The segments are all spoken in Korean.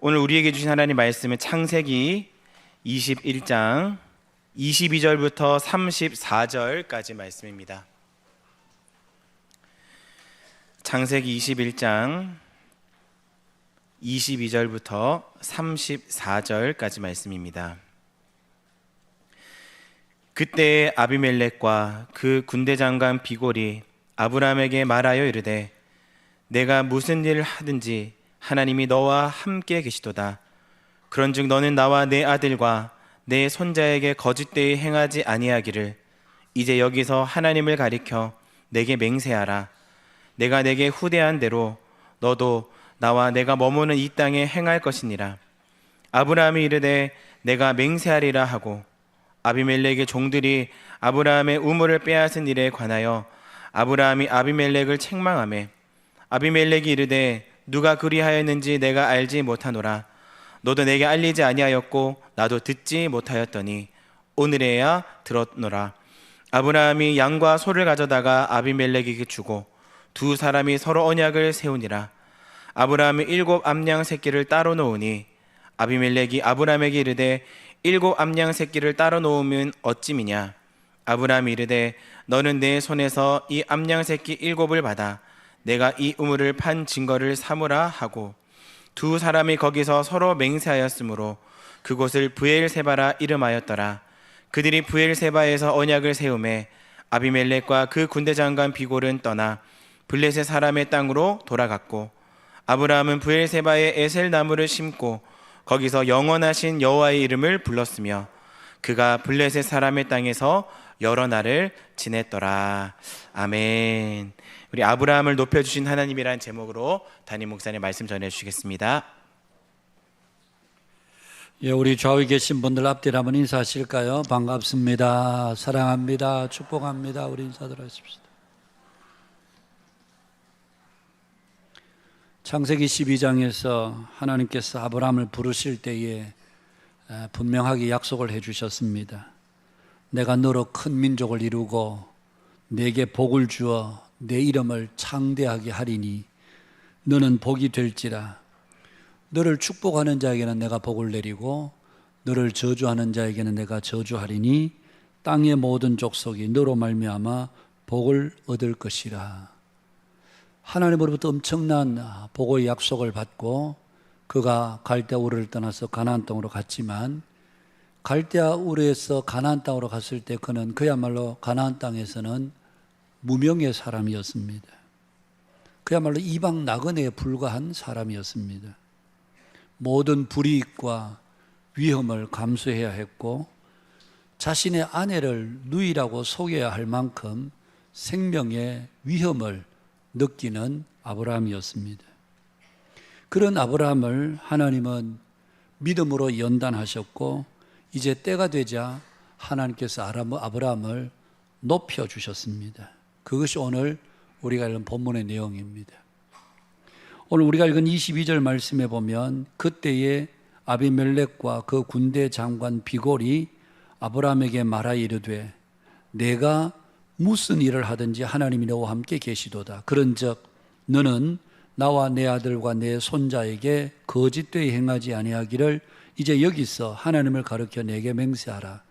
오늘 우리에게 주신 하나님 말씀은 창세기 21장 22절부터 34절까지 말씀입니다. 창세기 21장 22절부터 34절까지 말씀입니다. 그때 아비멜렉과 그 군대 장관 비골이 아브라함에게 말하여 이르되 내가 무슨 일을 하든지 하나님이 너와 함께 계시도다. 그런즉 너는 나와 내 아들과 내 손자에게 거짓되이 행하지 아니하기를 이제 여기서 하나님을 가리켜 내게 맹세하라. 내가 내게 후대한 대로 너도 나와 내가 머무는 이 땅에 행할 것이니라. 아브라함이 이르되 내가 맹세하리라 하고 아비멜렉의 종들이 아브라함의 우물을 빼앗은 일에 관하여 아브라함이 아비멜렉을 책망하매 아비멜렉이 이르되 누가 그리하였는지 내가 알지 못하노라. 너도 내게 알리지 아니하였고 나도 듣지 못하였더니 오늘에야 들었노라. 아브라함이 양과 소를 가져다가 아비멜렉에게 주고 두 사람이 서로 언약을 세우니라. 아브라함이 7 암양 새끼를 따로 놓으니 아비멜렉이 아브라함에게 이르되 7 암양 새끼를 따로 놓으면 어찌미냐. 아브라함이 이르되 너는 내 손에서 이 암양 새끼 7을 받아 내가 이 우물을 판 증거를 삼으라 하고 두 사람이 거기서 서로 맹세하였으므로 그곳을 브엘세바라 이름하였더라. 그들이 브엘세바에서 언약을 세우매 아비멜렉과 그 군대 장관 비골은 떠나 블레셋 사람의 땅으로 돌아갔고 아브라함은 브엘세바에 에셀 나무를 심고 거기서 영원하신 여호와의 이름을 불렀으며 그가 블레셋 사람의 땅에서 여러 날을 지냈더라. 아멘. 우리 아브라함을 높여주신 하나님이라는 제목으로 담임 목사님 말씀 전해주시겠습니다. 예, 우리 좌우에 계신 분들 앞뒤로 한번 인사하실까요? 반갑습니다. 사랑합니다. 축복합니다. 우리 인사들 하십시다. 창세기 12장에서 하나님께서 아브라함을 부르실 때에 분명하게 약속을 해주셨습니다. 내가 너로 큰 민족을 이루고 내게 복을 주어 내 이름을 창대하게 하리니 너는 복이 될지라. 너를 축복하는 자에게는 내가 복을 내리고 너를 저주하는 자에게는 내가 저주하리니 땅의 모든 족속이 너로 말미암아 복을 얻을 것이라. 하나님으로부터 엄청난 복의 약속을 받고 그가 갈대아 우르를 떠나서 가나안 땅으로 갔지만 갈대아 우르에서 가나안 땅으로 갔을 때 그는 그야말로 가나안 땅에서는 무명의 사람이었습니다. 그야말로 이방 나그네에 불과한 사람이었습니다. 모든 불이익과 위험을 감수해야 했고 자신의 아내를 누이라고 속여야 할 만큼 생명의 위험을 느끼는 아브라함이었습니다. 그런 아브라함을 하나님은 믿음으로 연단하셨고 이제 때가 되자 하나님께서 아브라함을 높여주셨습니다. 그것이 오늘 우리가 읽은 본문의 내용입니다. 오늘 우리가 읽은 22절 말씀에 보면 그때에 아비멜렉과 그 군대 장관 비골이 아브라함에게 말하여 이르되 내가 무슨 일을 하든지 하나님이 너와 함께 계시도다. 그런즉 너는 나와 내 아들과 내 손자에게 거짓되이 행하지 아니하기를 이제 여기서 하나님을 가르쳐 내게 맹세하라.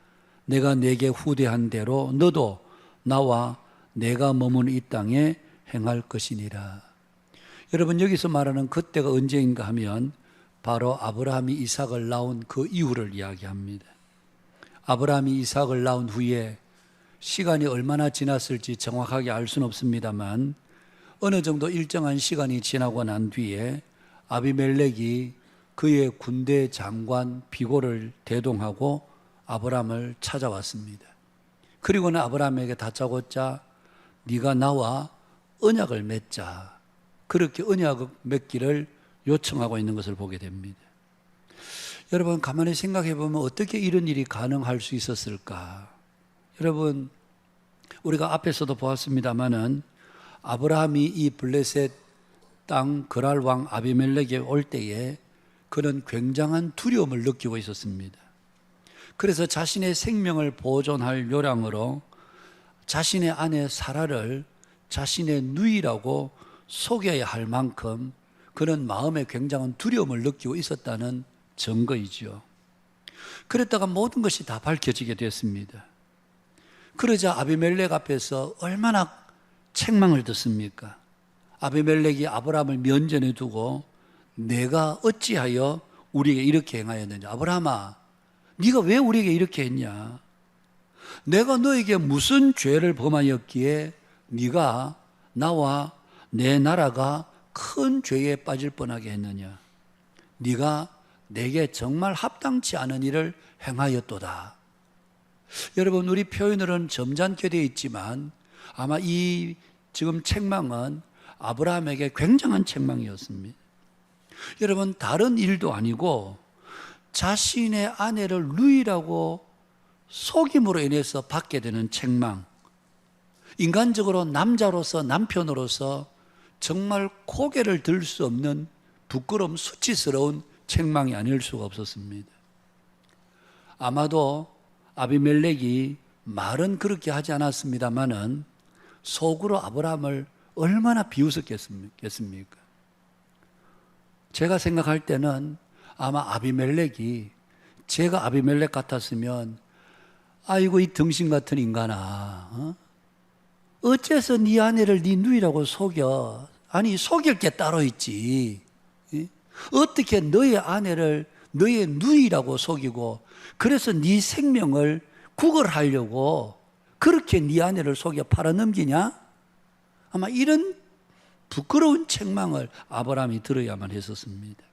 내가 내게 후대한 대로 너도 나와 내가 머무는 이 땅에 행할 것이니라. 여러분, 여기서 말하는 그때가 언제인가 하면 바로 아브라함이 이삭을 낳은 그 이후를 이야기합니다. 아브라함이 이삭을 낳은 후에 시간이 얼마나 지났을지 정확하게 알 수는 없습니다만 어느 정도 일정한 시간이 지나고 난 뒤에 아비멜렉이 그의 군대 장관 비골을 대동하고 아브라함을 찾아왔습니다. 그리고는 아브라함에게 다짜고짜 네가 나와 언약을 맺자. 그렇게 언약을 맺기를 요청하고 있는 것을 보게 됩니다. 여러분, 가만히 생각해 보면 어떻게 이런 일이 가능할 수 있었을까? 여러분, 우리가 앞에서도 보았습니다마는 아브라함이 이 블레셋 땅 그랄 왕 아비멜렉에 올 때에 그는 굉장한 두려움을 느끼고 있었습니다. 그래서 자신의 생명을 보존할 요량으로 자신의 아내 사라를 자신의 누이라고 속여야 할 만큼 그는 마음에 굉장한 두려움을 느끼고 있었다는 증거이지요. 그랬다가 모든 것이 다 밝혀지게 됐습니다. 그러자 아비멜렉 앞에서 얼마나 책망을 듣습니까? 아비멜렉이 아브라함을 면전에 두고 내가 어찌하여 우리에게 이렇게 행하였느냐. 아브라함아, 네가 왜 우리에게 이렇게 했냐? 내가 너에게 무슨 죄를 범하였기에 네가 나와 내 나라가 큰 죄에 빠질 뻔하게 했느냐? 네가 내게 정말 합당치 않은 일을 행하였도다. 여러분, 우리 표현으로는 점잖게 되어 있지만 아마 이 지금 책망은 아브라함에게 굉장한 책망이었습니다. 여러분, 다른 일도 아니고 자신의 아내를 누이라고 속임으로 인해서 받게 되는 책망, 인간적으로 남자로서 남편으로서 정말 고개를 들 수 없는 부끄러움, 수치스러운 책망이 아닐 수가 없었습니다. 아마도 아비멜렉이 말은 그렇게 하지 않았습니다마는 속으로 아브라함을 얼마나 비웃었겠습니까? 제가 생각할 때는 아마 아비멜렉이, 제가 아비멜렉 같았으면 아이고 이 등신 같은 인간아, 어째서 네 아내를 네 누이라고 속여? 아니 속일 게 따로 있지. 어떻게 너의 아내를 너의 누이라고 속이고 그래서 네 생명을 구걸하려고 그렇게 네 아내를 속여 팔아넘기냐? 아마 이런 부끄러운 책망을 아브라함이 들어야만 했었습니다.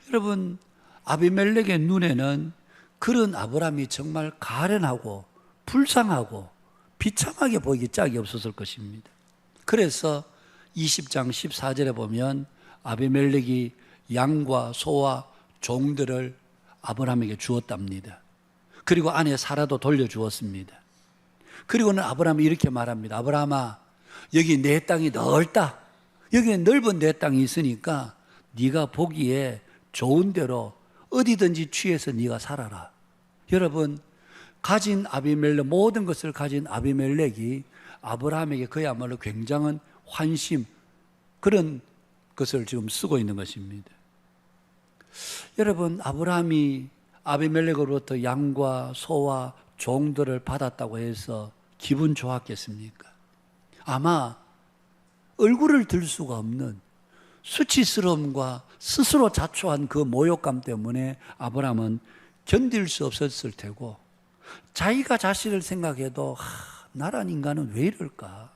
여러분, 아비멜렉의 눈에는 그런 아브라함이 정말 가련하고 불쌍하고 비참하게 보이기 짝이 없었을 것입니다. 그래서 20장 14절에 보면 아비멜렉이 양과 소와 종들을 아브라함에게 주었답니다. 그리고 아내 사라도 돌려주었습니다. 그리고는 아브라함이 이렇게 말합니다. 아브라함아, 여기 내 땅이 넓다. 여기에 넓은 내 땅이 있으니까 네가 보기에 좋은 대로 어디든지 취해서 네가 살아라. 여러분, 가진 아비멜렉, 모든 것을 가진 아비멜렉이 아브라함에게 그야말로 굉장한 환심, 그런 것을 지금 쓰고 있는 것입니다. 여러분, 아브라함이 아비멜렉으로부터 양과 소와 종들을 받았다고 해서 기분 좋았겠습니까? 아마 얼굴을 들 수가 없는 수치스러움과 스스로 자초한 그 모욕감 때문에 아브라함은 견딜 수 없었을 테고, 자기가 자신을 생각해도 나란 인간은 왜 이럴까?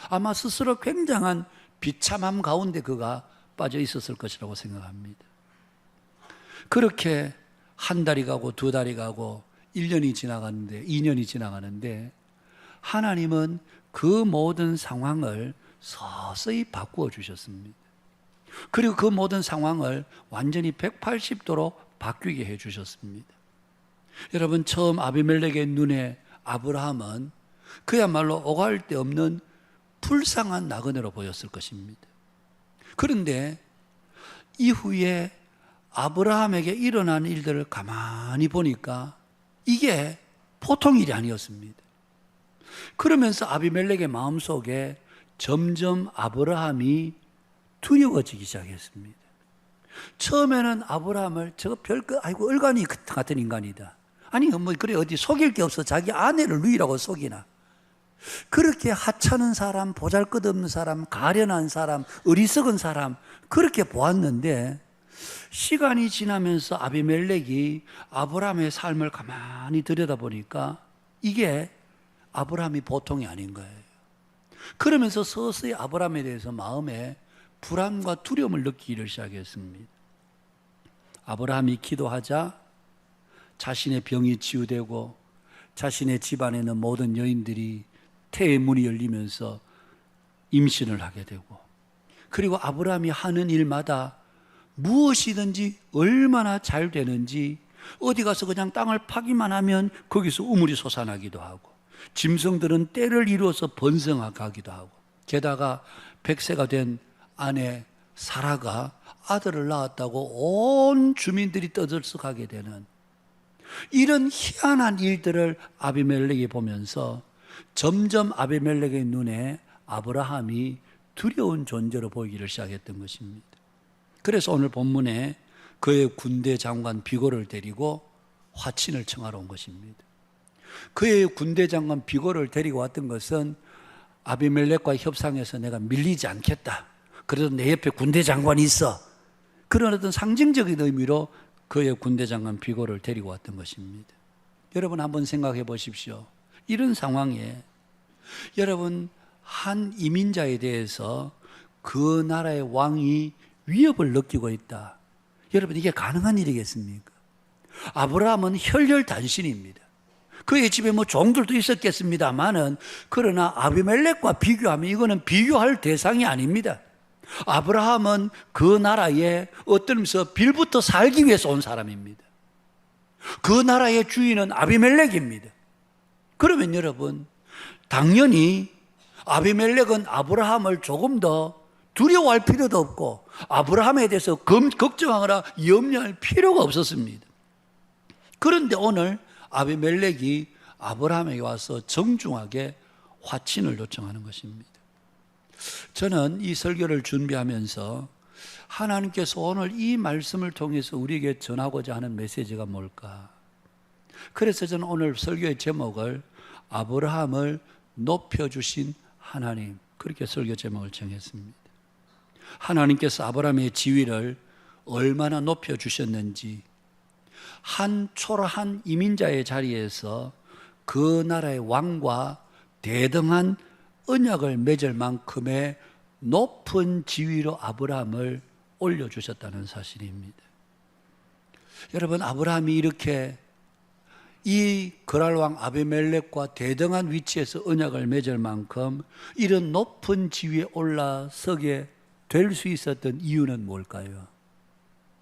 아마 스스로 굉장한 비참함 가운데 그가 빠져 있었을 것이라고 생각합니다. 그렇게 한 달이 가고 두 달이 가고 1년이 지나가는데 2년이 지나가는데 하나님은 그 모든 상황을 서서히 바꾸어 주셨습니다. 그리고 그 모든 상황을 완전히 180도로 바뀌게 해 주셨습니다. 여러분, 처음 아비멜렉의 눈에 아브라함은 그야말로 오갈 데 없는 불쌍한 나그네로 보였을 것입니다. 그런데 이후에 아브라함에게 일어난 일들을 가만히 보니까 이게 보통 일이 아니었습니다. 그러면서 아비멜렉의 마음속에 점점 아브라함이 두려워지기 시작했습니다. 처음에는 아브라함을 저거 별거 아이고 얼간이 같은 인간이다. 아니 뭐 그래 어디 속일 게 없어. 자기 아내를 누이라고 속이나. 그렇게 하찮은 사람, 보잘것없는 사람, 가련한 사람, 어리석은 사람 그렇게 보았는데 시간이 지나면서 아비멜렉이 아브라함의 삶을 가만히 들여다보니까 이게 아브라함이 보통이 아닌 거예요. 그러면서 서서히 아브라함에 대해서 마음에 불안과 두려움을 느끼기를 시작했습니다. 아브라함이 기도하자 자신의 병이 치유되고 자신의 집안에 있는 모든 여인들이 태의 문이 열리면서 임신을 하게 되고, 그리고 아브라함이 하는 일마다 무엇이든지 얼마나 잘 되는지 어디 가서 그냥 땅을 파기만 하면 거기서 우물이 솟아나기도 하고, 짐승들은 때를 이루어서 번성하기도 하고, 게다가 100세가 된 아내 사라가 아들을 낳았다고 온 주민들이 떠들썩하게 되는 이런 희한한 일들을 아비멜렉이 보면서 점점 아비멜렉의 눈에 아브라함이 두려운 존재로 보이기를 시작했던 것입니다. 그래서 오늘 본문에 그의 군대 장관 비골을 데리고 화친을 청하러 온 것입니다. 그의 군대 장관 비골을 데리고 왔던 것은 아비멜렉과 협상해서 내가 밀리지 않겠다, 그래도 내 옆에 군대 장관이 있어, 그런 어떤 상징적인 의미로 그의 군대 장관 비골을 데리고 왔던 것입니다. 여러분 한번 생각해 보십시오. 이런 상황에 여러분 한 이민자에 대해서 그 나라의 왕이 위협을 느끼고 있다. 여러분 이게 가능한 일이겠습니까? 아브라함은 혈혈단신입니다. 그의 집에 뭐 종들도 있었겠습니다만은, 그러나 아비멜렉과 비교하면 이거는 비교할 대상이 아닙니다. 아브라함은 그 나라에 어떤 의미에서 빌부터 살기 위해서 온 사람입니다. 그 나라의 주인은 아비멜렉입니다. 그러면 여러분 당연히 아비멜렉은 아브라함을 조금 더 두려워할 필요도 없고 아브라함에 대해서 걱정하거나 염려할 필요가 없었습니다. 그런데 오늘 아비멜렉이 아브라함에게 와서 정중하게 화친을 요청하는 것입니다. 저는 이 설교를 준비하면서 하나님께서 오늘 이 말씀을 통해서 우리에게 전하고자 하는 메시지가 뭘까? 그래서 저는 오늘 설교의 제목을 아브라함을 높여주신 하나님, 그렇게 설교 제목을 정했습니다. 하나님께서 아브라함의 지위를 얼마나 높여주셨는지, 한 초라한 이민자의 자리에서 그 나라의 왕과 대등한 언약을 맺을 만큼의 높은 지위로 아브라함을 올려주셨다는 사실입니다. 여러분 아브라함이 이렇게 이 그랄왕 아비멜렉과 대등한 위치에서 언약을 맺을 만큼 이런 높은 지위에 올라서게 될 수 있었던 이유는 뭘까요?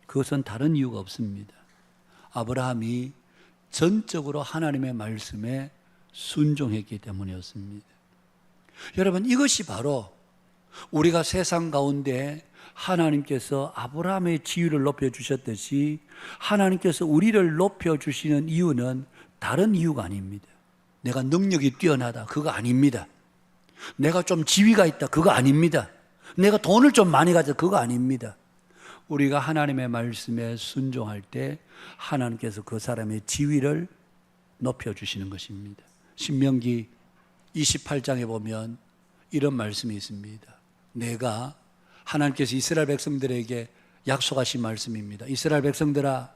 그것은 다른 이유가 없습니다. 아브라함이 전적으로 하나님의 말씀에 순종했기 때문이었습니다. 여러분 이것이 바로 우리가 세상 가운데 하나님께서 아브라함의 지위를 높여주셨듯이 하나님께서 우리를 높여주시는 이유는 다른 이유가 아닙니다. 내가 능력이 뛰어나다, 그거 아닙니다. 내가 좀 지위가 있다, 그거 아닙니다. 내가 돈을 좀 많이 가져, 그거 아닙니다. 우리가 하나님의 말씀에 순종할 때 하나님께서 그 사람의 지위를 높여주시는 것입니다. 신명기 28장에 보면 이런 말씀이 있습니다. 내가, 하나님께서 이스라엘 백성들에게 약속하신 말씀입니다. 이스라엘 백성들아,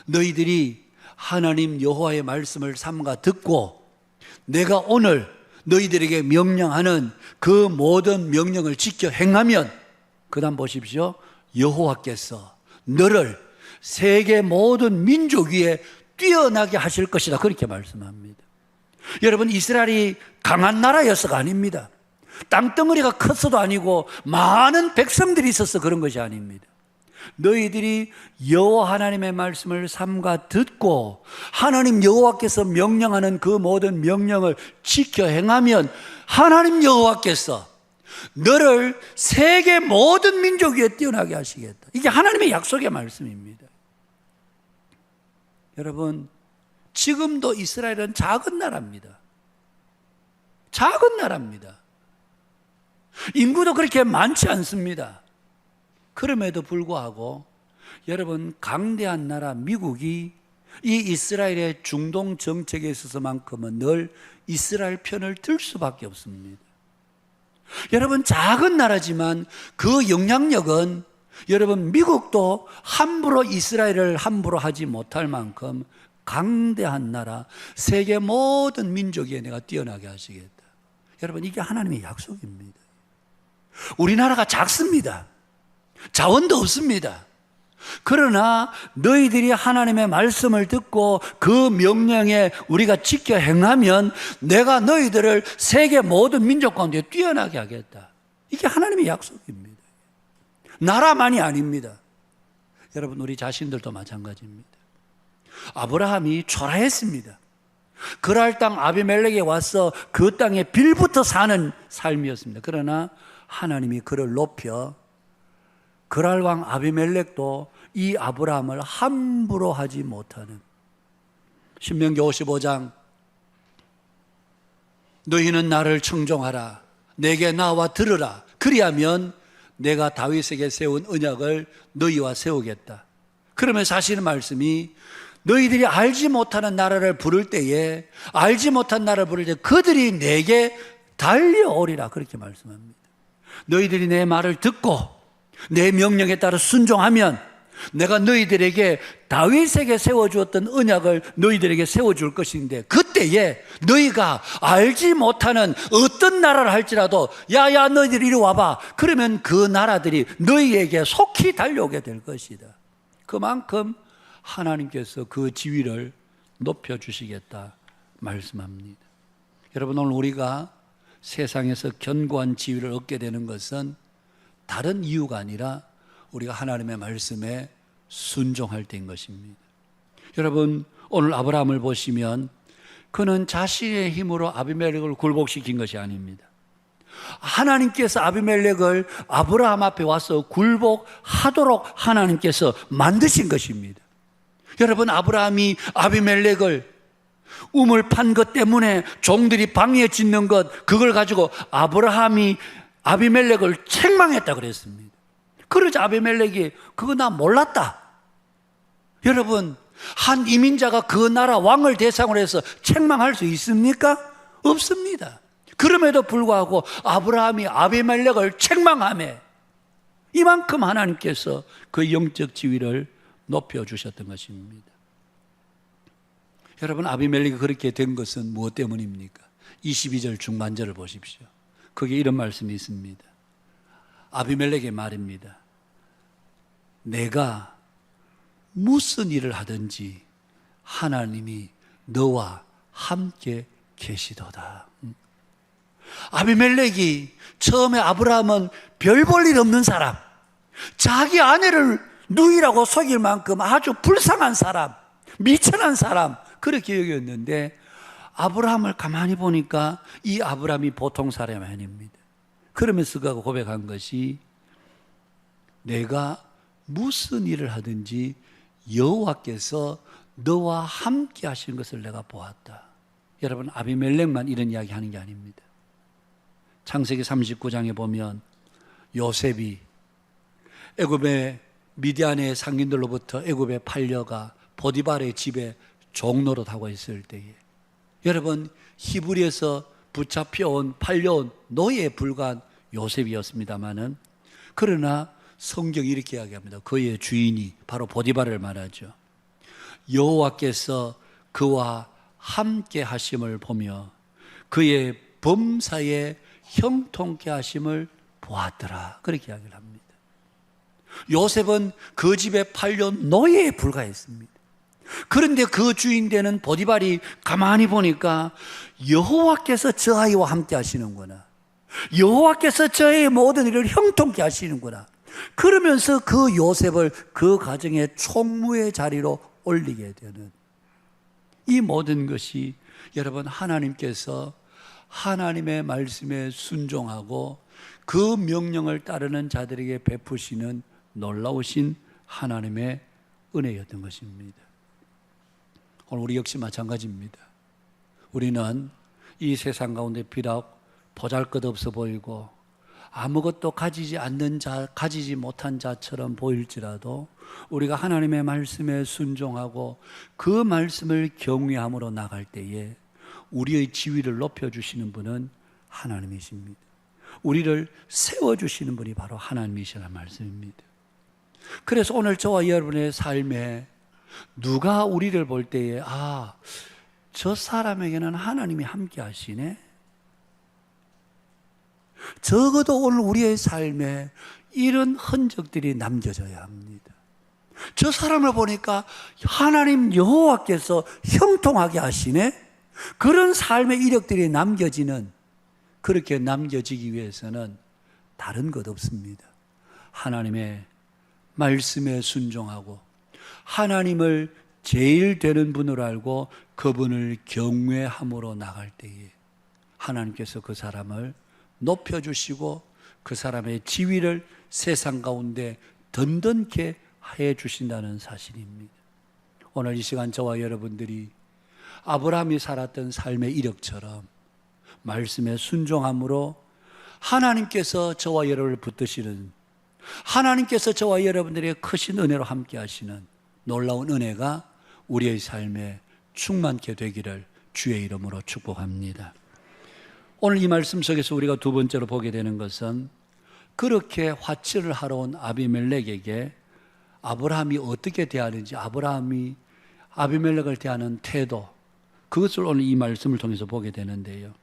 너희들이 하나님 여호와의 말씀을 삼가 듣고 내가 오늘 너희들에게 명령하는 그 모든 명령을 지켜 행하면, 그 다음 보십시오. 여호와께서 너를 세계 모든 민족 위에 뛰어나게 하실 것이다, 그렇게 말씀합니다. 여러분 이스라엘이 강한 나라여서가 아닙니다. 땅덩어리가 컸어도 아니고 많은 백성들이 있어서 그런 것이 아닙니다. 너희들이 여호와 하나님의 말씀을 삼가 듣고 하나님 여호와께서 명령하는 그 모든 명령을 지켜 행하면 하나님 여호와께서 너를 세계 모든 민족 위에 뛰어나게 하시겠다. 이게 하나님의 약속의 말씀입니다. 여러분 지금도 이스라엘은 작은 나라입니다. 작은 나라입니다. 인구도 그렇게 많지 않습니다. 그럼에도 불구하고 여러분 강대한 나라 미국이 이 이스라엘의 중동 정책에 있어서만큼은 늘 이스라엘 편을 들 수밖에 없습니다. 여러분 작은 나라지만 그 영향력은 여러분 미국도 함부로 이스라엘을 함부로 하지 못할 만큼 강대한 나라, 세계 모든 민족에 내가 뛰어나게 하시겠다. 여러분 이게 하나님의 약속입니다. 우리나라가 작습니다. 자원도 없습니다. 그러나 너희들이 하나님의 말씀을 듣고 그 명령에 우리가 지켜 행하면 내가 너희들을 세계 모든 민족 가운데 뛰어나게 하겠다. 이게 하나님의 약속입니다. 나라만이 아닙니다. 여러분 우리 자신들도 마찬가지입니다. 아브라함이 초라했습니다. 그랄 땅 아비멜렉에 와서 그 땅에 빌부터 사는 삶이었습니다. 그러나 하나님이 그를 높여 그랄 왕 아비멜렉도 이 아브라함을 함부로 하지 못하는, 신명기 55장 너희는 나를 청종하라, 내게 나와 들으라. 그리하면 내가 다윗에게 세운 언약을 너희와 세우겠다. 그러면 사실은 말씀이 너희들이 알지 못하는 나라를 부를 때에 알지 못한 나라를 부를 때 그들이 내게 달려오리라 그렇게 말씀합니다. 너희들이 내 말을 듣고 내 명령에 따라 순종하면 내가 너희들에게 다윗에게 세워주었던 언약을 너희들에게 세워줄 것인데 그때에 너희가 알지 못하는 어떤 나라를 할지라도 야야 너희들 이리 와봐. 그러면 그 나라들이 너희에게 속히 달려오게 될 것이다. 그만큼 하나님께서 그 지위를 높여주시겠다 말씀합니다. 여러분 오늘 우리가 세상에서 견고한 지위를 얻게 되는 것은 다른 이유가 아니라 우리가 하나님의 말씀에 순종할 때인 것입니다. 여러분 오늘 아브라함을 보시면 그는 자신의 힘으로 아비멜렉을 굴복시킨 것이 아닙니다. 하나님께서 아비멜렉을 아브라함 앞에 와서 굴복하도록 하나님께서 만드신 것입니다. 여러분 아브라함이 아비멜렉을 우물 판 것 때문에 종들이 방해 짓는 것 그걸 가지고 아브라함이 아비멜렉을 책망했다 그랬습니다. 그러자 아비멜렉이 그거 나 몰랐다. 여러분 한 이민자가 그 나라 왕을 대상으로 해서 책망할 수 있습니까? 없습니다. 그럼에도 불구하고 아브라함이 아비멜렉을 책망하며 이만큼 하나님께서 그 영적 지위를 높여주셨던 것입니다. 여러분 아비멜렉이 그렇게 된 것은 무엇 때문입니까? 22절 중반절을 보십시오. 거기에 이런 말씀이 있습니다. 아비멜렉의 말입니다. 내가 무슨 일을 하든지 하나님이 너와 함께 계시도다. 아비멜렉이 처음에 아브라함은 별 볼 일 없는 사람, 자기 아내를 누이라고 속일 만큼 아주 불쌍한 사람, 미천한 사람 그렇게 여겼는데 아브라함을 가만히 보니까 이 아브라함이 보통 사람이 아닙니다. 그러면서 그가 고백한 것이 내가 무슨 일을 하든지 여호와께서 너와 함께 하시는 것을 내가 보았다. 여러분 아비멜렉만 이런 이야기 하는 게 아닙니다. 창세기 39장에 보면 요셉이 애굽의 미디안의 상인들로부터 애굽에 팔려가 보디발의 집에 종노릇하고 있을 때에 여러분 히브리에서 붙잡혀온 팔려온 노예에 불과한 요셉이었습니다마는 그러나 성경이 이렇게 이야기합니다. 그의 주인이 바로 보디발을 말하죠. 여호와께서 그와 함께 하심을 보며 그의 범사에 형통케 하심을 보았더라. 그렇게 이야기를 합니다. 요셉은 그 집에 팔려온 노예에 불과했습니다. 그런데 그 주인 되는 보디발이 가만히 보니까 여호와께서 저 아이와 함께 하시는구나. 여호와께서 저의 모든 일을 형통케 하시는구나. 그러면서 그 요셉을 그 가정의 총무의 자리로 올리게 되는 이 모든 것이 여러분 하나님께서 하나님의 말씀에 순종하고 그 명령을 따르는 자들에게 베푸시는 놀라우신 하나님의 은혜였던 것입니다. 오늘 우리 역시 마찬가지입니다. 우리는 이 세상 가운데 비록 보잘것없어 보이고 아무것도 가지지 않는 자, 가지지 못한 자처럼 보일지라도 우리가 하나님의 말씀에 순종하고 그 말씀을 경외함으로 나갈 때에 우리의 지위를 높여주시는 분은 하나님이십니다. 우리를 세워주시는 분이 바로 하나님이시라는 말씀입니다. 그래서 오늘 저와 여러분의 삶에 누가 우리를 볼 때에 저 사람에게는 하나님이 함께 하시네. 적어도 오늘 우리의 삶에 이런 흔적들이 남겨져야 합니다. 저 사람을 보니까 하나님 여호와께서 형통하게 하시네. 그런 삶의 이력들이 남겨지는, 그렇게 남겨지기 위해서는 다른 것 없습니다. 하나님의 말씀에 순종하고 하나님을 제일 되는 분으로 알고 그분을 경외함으로 나갈 때에 하나님께서 그 사람을 높여주시고 그 사람의 지위를 세상 가운데 든든케 해 주신다는 사실입니다. 오늘 이 시간 저와 여러분들이 아브라함이 살았던 삶의 이력처럼 말씀에 순종함으로 하나님께서 저와 여러분을 붙드시는, 하나님께서 저와 여러분들의 크신 은혜로 함께 하시는 놀라운 은혜가 우리의 삶에 충만케 되기를 주의 이름으로 축복합니다. 오늘 이 말씀 속에서 우리가 두 번째로 보게 되는 것은 그렇게 화친을 하러 온 아비멜렉에게 아브라함이 어떻게 대하는지, 아브라함이 아비멜렉을 대하는 태도, 그것을 오늘 이 말씀을 통해서 보게 되는데요.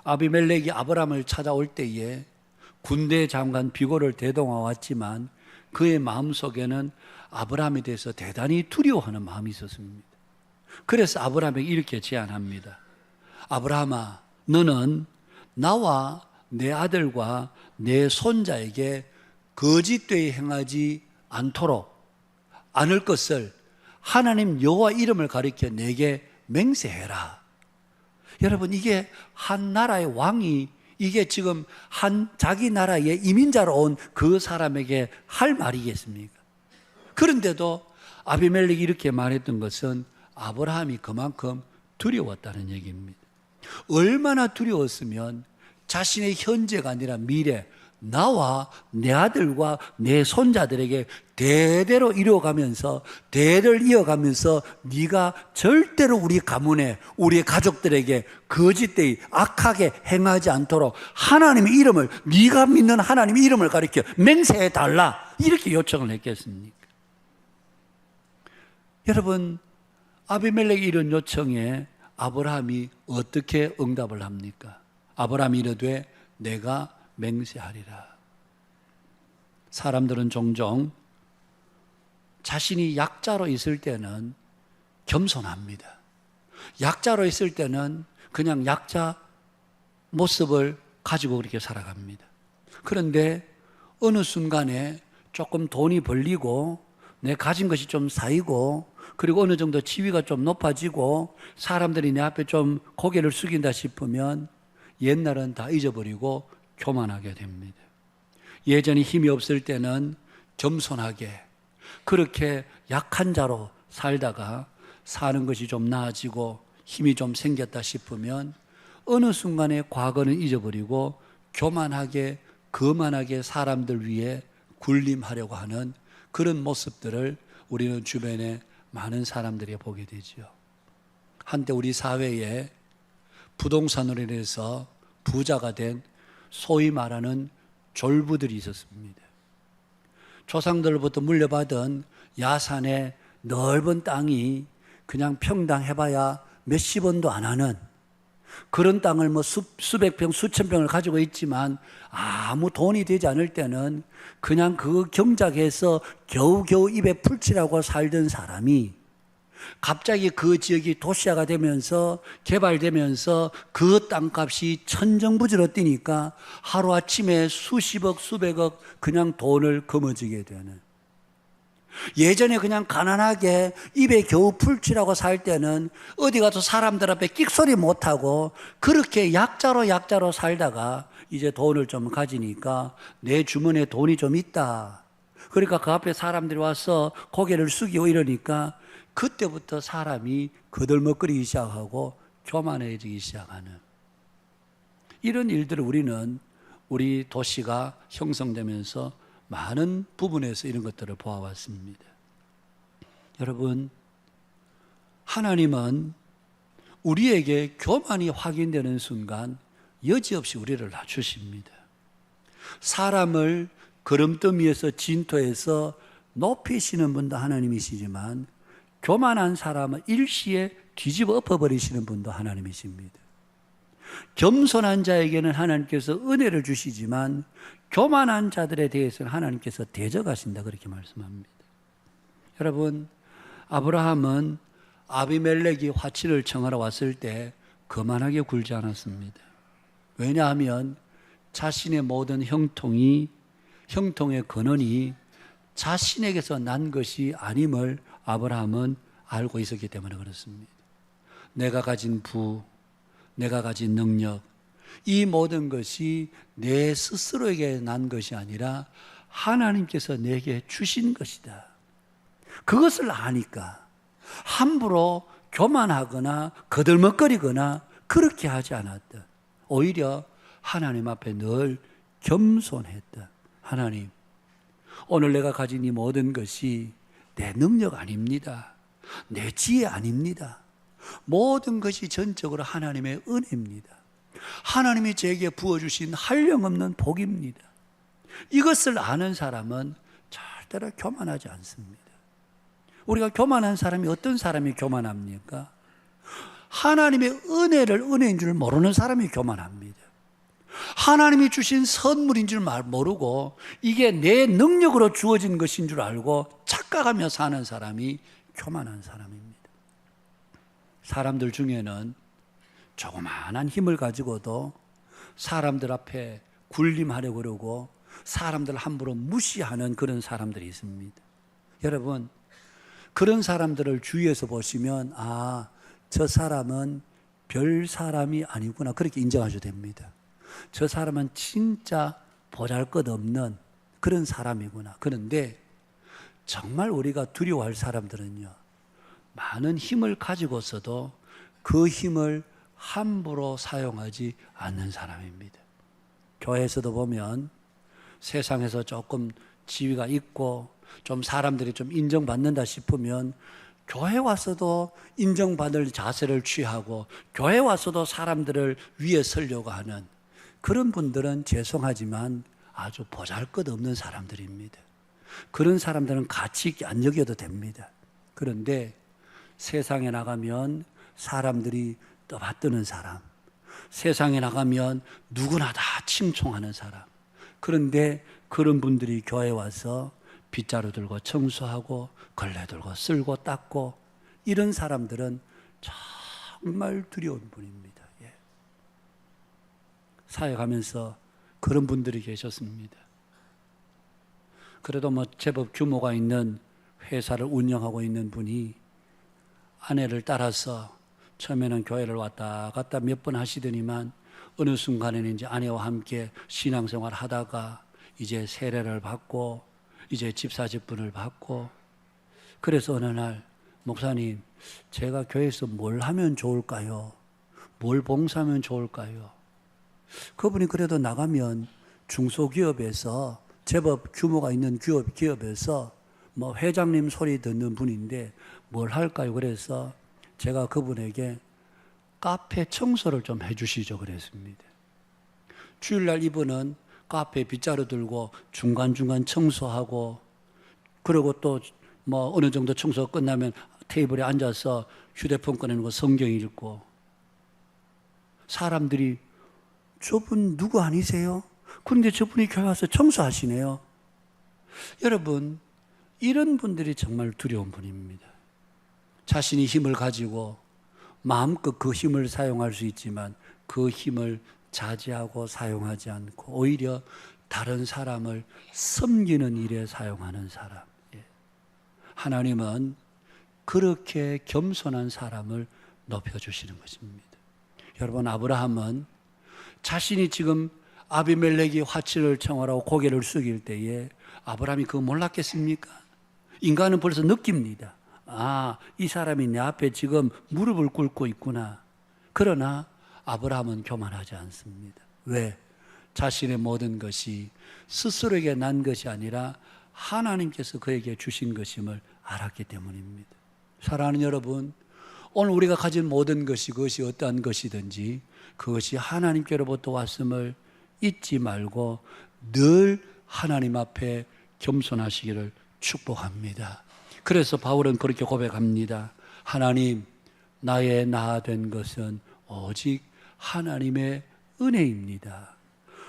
아비멜렉이 아브라함을 찾아올 때에 군대 장관 비고를 대동하 왔지만 그의 마음속에는 아브라함에 대해서 대단히 두려워하는 마음이 있었습니다. 그래서 아브라함에게 이렇게 제안합니다. 아브라함아, 너는 나와 내 아들과 내 손자에게 거짓되이 행하지 않을 것을 하나님 여호와 이름을 가리켜 내게 맹세해라. 여러분, 이게 한 나라의 왕이, 이게 지금 한 자기 나라의 이민자로 온 그 사람에게 할 말이겠습니까? 그런데도 아비멜렉이 이렇게 말했던 것은 아브라함이 그만큼 두려웠다는 얘기입니다. 얼마나 두려웠으면 자신의 현재가 아니라 미래, 나와 내 아들과 내 손자들에게 대대로 이어가면서, 대를 이어가면서 네가 절대로 우리 가문에, 우리 가족들에게 거짓되이 악하게 행하지 않도록 하나님의 이름을, 네가 믿는 하나님의 이름을 가리켜 맹세해 달라, 이렇게 요청을 했겠습니까? 여러분, 아비멜렉의 이런 요청에 아브라함이 어떻게 응답을 합니까? 아브라함이 이르되 내가 맹세하리라. 사람들은 종종 자신이 약자로 있을 때는 겸손합니다. 약자로 있을 때는 그냥 약자 모습을 가지고 그렇게 살아갑니다. 그런데 어느 순간에 조금 돈이 벌리고 내 가진 것이 좀 쌓이고 그리고 어느 정도 지위가 좀 높아지고 사람들이 내 앞에 좀 고개를 숙인다 싶으면 옛날은 다 잊어버리고 교만하게 됩니다. 예전에 힘이 없을 때는 겸손하게 그렇게 약한 자로 살다가 사는 것이 좀 나아지고 힘이 좀 생겼다 싶으면 어느 순간에 과거는 잊어버리고 교만하게, 거만하게 사람들 위해 군림하려고 하는 그런 모습들을 우리는 주변에 많은 사람들이 보게 되죠. 한때 우리 사회에 부동산으로 인해서 부자가 된 소위 말하는 졸부들이 있었습니다. 조상들로부터 물려받은 야산의 넓은 땅이 그냥 평당 해봐야 몇십 원도 안 하는 그런 땅을 뭐 수백 평, 수천 평을 가지고 있지만 아무 돈이 되지 않을 때는 그냥 그 경작해서 겨우겨우 입에 풀칠하고 살던 사람이 갑자기 그 지역이 도시화가 되면서 개발되면서 그 땅값이 천정부지로 뛰니까 하루아침에 수십억, 수백억 그냥 돈을 거머쥐게 되는, 예전에 그냥 가난하게 입에 겨우 풀칠하고 살 때는 어디 가서 사람들 앞에 끽소리 못하고 그렇게 약자로 살다가 이제 돈을 좀 가지니까 내 주머니에 돈이 좀 있다, 그러니까 그 앞에 사람들이 와서 고개를 숙이고 이러니까 그때부터 사람이 거들먹거리기 시작하고 교만해지기 시작하는 이런 일들을 우리는 우리 도시가 형성되면서 많은 부분에서 이런 것들을 보아왔습니다. 여러분, 하나님은 우리에게 교만이 확인되는 순간 여지없이 우리를 낮추십니다. 사람을 걸음더미에서 진토에서 높이시는 분도 하나님이시지만 교만한 사람은 일시에 뒤집어 엎어버리시는 분도 하나님이십니다. 겸손한 자에게는 하나님께서 은혜를 주시지만 교만한 자들에 대해서는 하나님께서 대적하신다, 그렇게 말씀합니다. 여러분, 아브라함은 아비멜렉이 화친을 청하러 왔을 때 거만하게 굴지 않았습니다. 왜냐하면 자신의 모든 형통의 근원이 자신에게서 난 것이 아님을 아브라함은 알고 있었기 때문에 그렇습니다. 내가 가진 부, 내가 가진 능력, 이 모든 것이 내 스스로에게 난 것이 아니라 하나님께서 내게 주신 것이다. 그것을 아니까 함부로 교만하거나 거들먹거리거나 그렇게 하지 않았다. 오히려 하나님 앞에 늘 겸손했다. 하나님, 오늘 내가 가진 이 모든 것이 내 능력 아닙니다. 내 지혜 아닙니다. 모든 것이 전적으로 하나님의 은혜입니다. 하나님이 제게 부어주신 한량없는 복입니다. 이것을 아는 사람은 절대로 교만하지 않습니다. 우리가 교만한 사람이 어떤 사람이 교만합니까? 하나님의 은혜를 은혜인 줄 모르는 사람이 교만합니다. 하나님이 주신 선물인 줄 모르고 이게 내 능력으로 주어진 것인 줄 알고 착각하며 사는 사람이 교만한 사람입니다. 사람들 중에는 조그마한 힘을 가지고도 사람들 앞에 군림하려고 그러고 사람들 함부로 무시하는 그런 사람들이 있습니다. 여러분, 그런 사람들을 주위에서 보시면 저 사람은 별 사람이 아니구나, 그렇게 인정하셔도 됩니다. 저 사람은 진짜 보잘것없는 그런 사람이구나. 그런데 정말 우리가 두려워할 사람들은요, 많은 힘을 가지고서도 그 힘을 함부로 사용하지 않는 사람입니다. 교회에서도 보면 세상에서 조금 지위가 있고 좀 사람들이 좀 인정받는다 싶으면 교회 와서도 인정받을 자세를 취하고 교회 와서도 사람들을 위에 서려고 하는 그런 분들은 죄송하지만 아주 보잘것없는 사람들입니다. 그런 사람들은 가치 있게 안 여겨도 됩니다. 그런데 세상에 나가면 사람들이 떠받드는 사람, 세상에 나가면 누구나 다 칭송하는 사람, 그런데 그런 분들이 교회에 와서 빗자루 들고 청소하고 걸레 들고 쓸고 닦고 이런 사람들은 정말 두려운 분입니다. 사역하면서 그런 분들이 계셨습니다. 그래도 제법 규모가 있는 회사를 운영하고 있는 분이 아내를 따라서 처음에는 교회를 왔다 갔다 몇 번 하시더니만 어느 순간에는 이제 아내와 함께 신앙생활 하다가 이제 세례를 받고 이제 집사직분을 받고, 그래서 어느 날 목사님, 제가 교회에서 뭘 하면 좋을까요? 뭘 봉사하면 좋을까요? 그분이 그래도 나가면 중소기업에서 제법 규모가 있는 기업에서 회장님 소리 듣는 분인데 뭘 할까요? 그래서 제가 그분에게 카페 청소를 좀 해주시죠 그랬습니다. 주일날 이분은 카페 빗자루 들고 중간중간 청소하고, 그리고 또 어느 정도 청소 끝나면 테이블에 앉아서 휴대폰 꺼내는 성경 읽고, 사람들이 저분 누구 아니세요? 그런데 저분이 교회 와서 청소하시네요. 여러분, 이런 분들이 정말 두려운 분입니다. 자신이 힘을 가지고 마음껏 그 힘을 사용할 수 있지만 그 힘을 자제하고 사용하지 않고 오히려 다른 사람을 섬기는 일에 사용하는 사람. 하나님은 그렇게 겸손한 사람을 높여주시는 것입니다. 여러분, 아브라함은 자신이 지금 아비멜렉이 화친을 청하라고 고개를 숙일 때에 아브라함이 그거 몰랐겠습니까? 인간은 벌써 느낍니다. 이 사람이 내 앞에 지금 무릎을 꿇고 있구나. 그러나 아브라함은 교만하지 않습니다. 왜? 자신의 모든 것이 스스로에게 난 것이 아니라 하나님께서 그에게 주신 것임을 알았기 때문입니다. 사랑하는 여러분, 오늘 우리가 가진 모든 것이 그것이 어떠한 것이든지 그것이 하나님께로부터 왔음을 잊지 말고 늘 하나님 앞에 겸손하시기를 축복합니다. 그래서 바울은 그렇게 고백합니다. 하나님, 나의 나 된 것은 오직 하나님의 은혜입니다.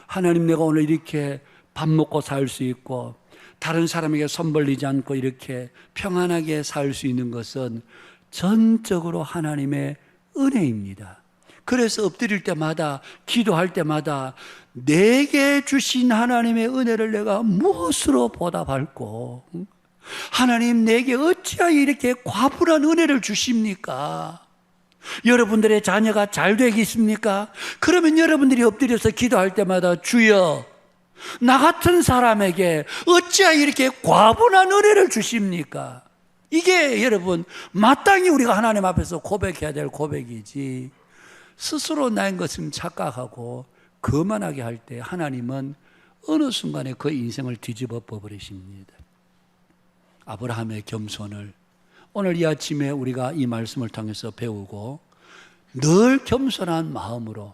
하나님, 내가 오늘 이렇게 밥 먹고 살 수 있고 다른 사람에게 손 벌리지 않고 이렇게 평안하게 살 수 있는 것은 전적으로 하나님의 은혜입니다. 그래서 엎드릴 때마다 기도할 때마다 내게 주신 하나님의 은혜를 내가 무엇으로 보답할꼬? 하나님, 내게 어찌하여 이렇게 과분한 은혜를 주십니까? 여러분들의 자녀가 잘 되겠습니까? 그러면 여러분들이 엎드려서 기도할 때마다 주여, 나 같은 사람에게 어찌하여 이렇게 과분한 은혜를 주십니까? 이게 여러분 마땅히 우리가 하나님 앞에서 고백해야 될 고백이지, 스스로 나인 것은 착각하고 거만하게 할 때 하나님은 어느 순간에 그 인생을 뒤집어 버리십니다. 아브라함의 겸손을 오늘 이 아침에 우리가 이 말씀을 통해서 배우고 늘 겸손한 마음으로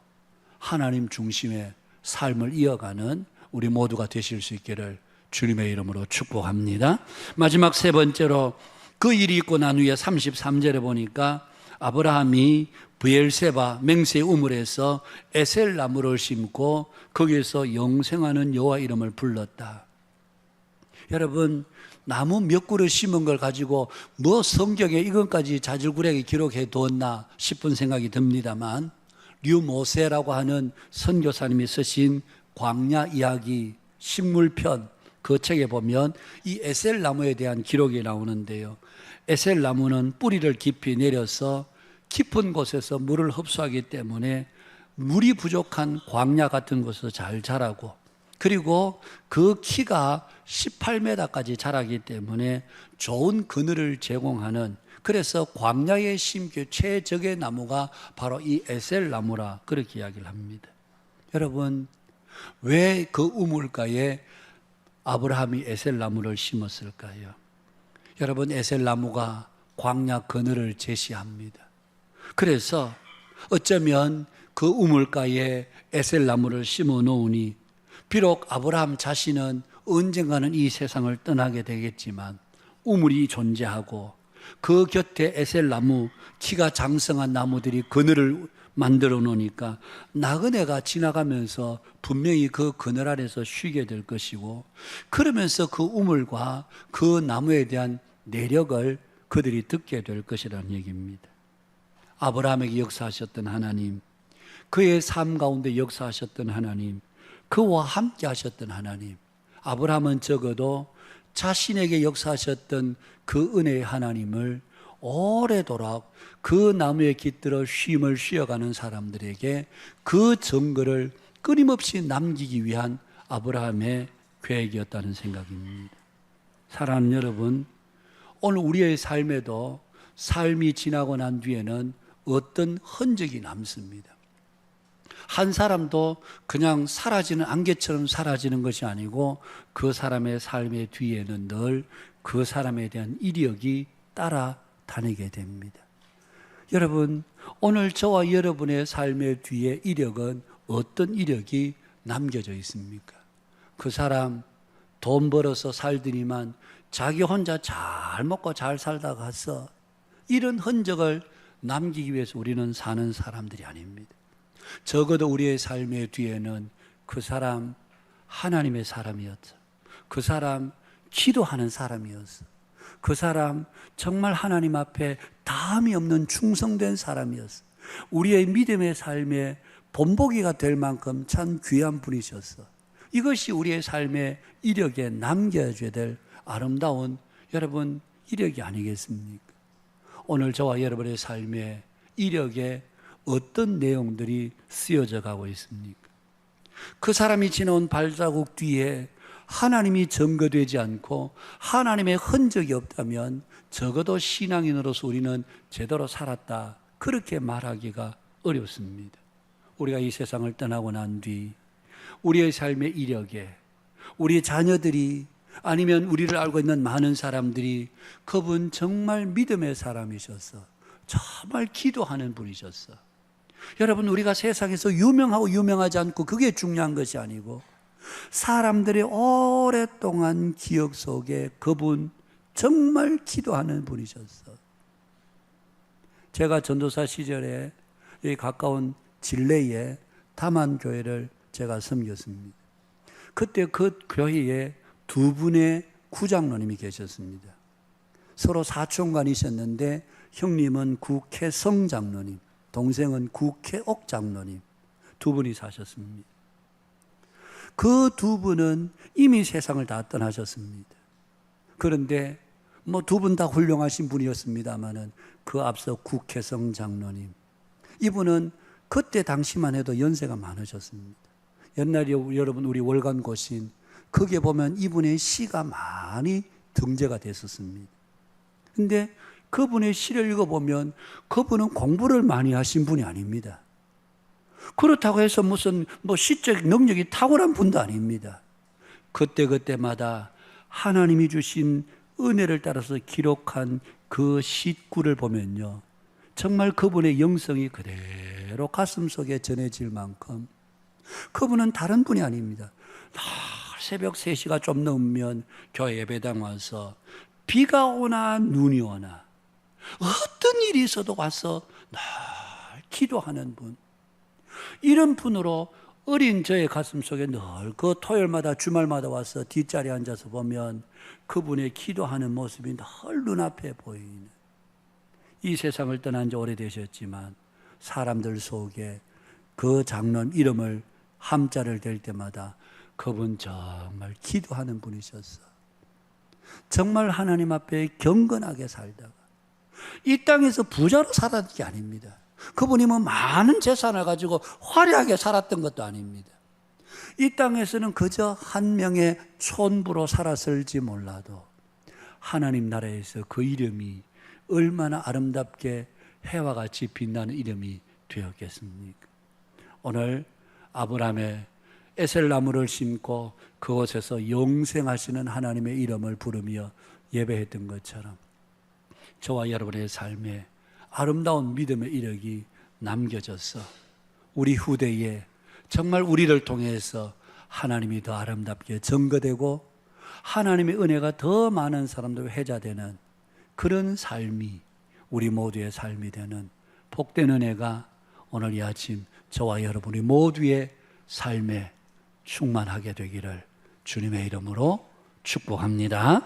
하나님 중심의 삶을 이어가는 우리 모두가 되실 수 있기를 주님의 이름으로 축복합니다. 마지막 세 번째로 그 일이 있고 난 후에 33절에 보니까 아브라함이 브엘세바 맹세 우물에서 에셀 나무를 심고 거기에서 영생하는 여호와 이름을 불렀다. 여러분, 나무 몇 그루 심은 걸 가지고 뭐 성경에 이것까지 자질구레하게 기록해 두었나 싶은 생각이 듭니다만, 류모세라고 하는 선교사님이 쓰신 광야 이야기 식물편 그 책에 보면 이 에셀 나무에 대한 기록이 나오는데요. 에셀 나무는 뿌리를 깊이 내려서 깊은 곳에서 물을 흡수하기 때문에 물이 부족한 광야 같은 곳에서 잘 자라고, 그리고 그 키가 18m까지 자라기 때문에 좋은 그늘을 제공하는, 그래서 광야에 심기 최적의 나무가 바로 이 에셀 나무라 그렇게 이야기를 합니다. 여러분, 왜 그 우물가에 아브라함이 에셀 나무를 심었을까요? 여러분, 에셀 나무가 광야 그늘을 제시합니다. 그래서 어쩌면 그 우물가에 에셀 나무를 심어 놓으니 비록 아브라함 자신은 언젠가는 이 세상을 떠나게 되겠지만 우물이 존재하고 그 곁에 에셀 나무, 키가 장성한 나무들이 그늘을 만들어 놓으니까 나그네가 지나가면서 분명히 그 그늘 아래서 쉬게 될 것이고, 그러면서 그 우물과 그 나무에 대한 내력을 그들이 듣게 될 것이라는 얘기입니다. 아브라함에게 역사하셨던 하나님, 그의 삶 가운데 역사하셨던 하나님, 그와 함께 하셨던 하나님, 아브라함은 적어도 자신에게 역사하셨던 그 은혜의 하나님을 오래도록 그 나무에 깃들어 쉼을 쉬어가는 사람들에게 그 증거를 끊임없이 남기기 위한 아브라함의 계획이었다는 생각입니다. 사랑하는 여러분, 오늘 우리의 삶에도 삶이 지나고 난 뒤에는 어떤 흔적이 남습니다. 한 사람도 그냥 사라지는 안개처럼 사라지는 것이 아니고 그 사람의 삶의 뒤에는 늘 그 사람에 대한 이력이 따라다니게 됩니다. 여러분, 오늘 저와 여러분의 삶의 뒤에 이력은 어떤 이력이 남겨져 있습니까? 그 사람 돈 벌어서 살더니만 자기 혼자 잘 먹고 잘 살다 갔어. 이런 흔적을 남기기 위해서 우리는 사는 사람들이 아닙니다. 적어도 우리의 삶의 뒤에는 그 사람 하나님의 사람이었어. 그 사람 기도하는 사람이었어. 그 사람 정말 하나님 앞에 다함이 없는 충성된 사람이었어. 우리의 믿음의 삶의 본보기가 될 만큼 참 귀한 분이셨어. 이것이 우리의 삶의 이력에 남겨줘야 될 아름다운 여러분 이력이 아니겠습니까? 오늘 저와 여러분의 삶의 이력에 어떤 내용들이 쓰여져 가고 있습니까? 그 사람이 지나온 발자국 뒤에 하나님이 증거되지 않고 하나님의 흔적이 없다면 적어도 신앙인으로서 우리는 제대로 살았다, 그렇게 말하기가 어렵습니다. 우리가 이 세상을 떠나고 난 뒤 우리의 삶의 이력에 우리 자녀들이 아니면 우리를 알고 있는 많은 사람들이 그분 정말 믿음의 사람이셨어, 정말 기도하는 분이셨어. 여러분, 우리가 세상에서 유명하고 유명하지 않고 그게 중요한 것이 아니고 사람들의 오랫동안 기억 속에 그분 정말 기도하는 분이셨어. 제가 전도사 시절에 여기 가까운 진레에 다만교회를 제가 섬겼습니다. 그때 그 교회에 두 분의 구장로님이 계셨습니다. 서로 사촌간이셨는데 형님은 국회성 장로님, 동생은 국회옥 장로님, 두 분이 사셨습니다. 그 두 분은 이미 세상을 다 떠나셨습니다. 그런데 뭐 두 분 다 훌륭하신 분이었습니다만은 그 앞서 국회성 장로님, 이분은 그때 당시만 해도 연세가 많으셨습니다. 옛날에 여러분 우리 월간 고신 거기에 보면 이분의 시가 많이 등재가 됐었습니다. 근데 그분의 시를 읽어보면 그분은 공부를 많이 하신 분이 아닙니다. 그렇다고 해서 무슨 시적 능력이 탁월한 분도 아닙니다. 그때그때마다 하나님이 주신 은혜를 따라서 기록한 그 시구를 보면요, 정말 그분의 영성이 그대로 가슴속에 전해질 만큼 그분은 다른 분이 아닙니다. 늘 새벽 3시가 좀 넘으면 교회 예배당 와서 비가 오나 눈이 오나 어떤 일이 있어도 와서 늘 기도하는 분, 이런 분으로 어린 저의 가슴속에 늘 그 토요일마다 주말마다 와서 뒷자리에 앉아서 보면 그분의 기도하는 모습이 늘 눈앞에 보이는, 이 세상을 떠난 지 오래되셨지만 사람들 속에 그 장로님 이름을 함자를 댈 때마다 그분 정말 기도하는 분이셨어. 정말 하나님 앞에 경건하게 살다가 이 땅에서 부자로 살았던 게 아닙니다. 그분이 많은 재산을 가지고 화려하게 살았던 것도 아닙니다. 이 땅에서는 그저 한 명의 촌부로 살았을지 몰라도 하나님 나라에서 그 이름이 얼마나 아름답게 해와 같이 빛나는 이름이 되었겠습니까? 오늘 아브라함의 에셀나무를 심고 그곳에서 영생하시는 하나님의 이름을 부르며 예배했던 것처럼 저와 여러분의 삶에 아름다운 믿음의 이력이 남겨져서 우리 후대에 정말 우리를 통해서 하나님이 더 아름답게 증거되고 하나님의 은혜가 더 많은 사람들 회자되는 그런 삶이 우리 모두의 삶이 되는 복된 은혜가 오늘 이 아침 저와 여러분이 모두의 삶에 충만하게 되기를 주님의 이름으로 축복합니다.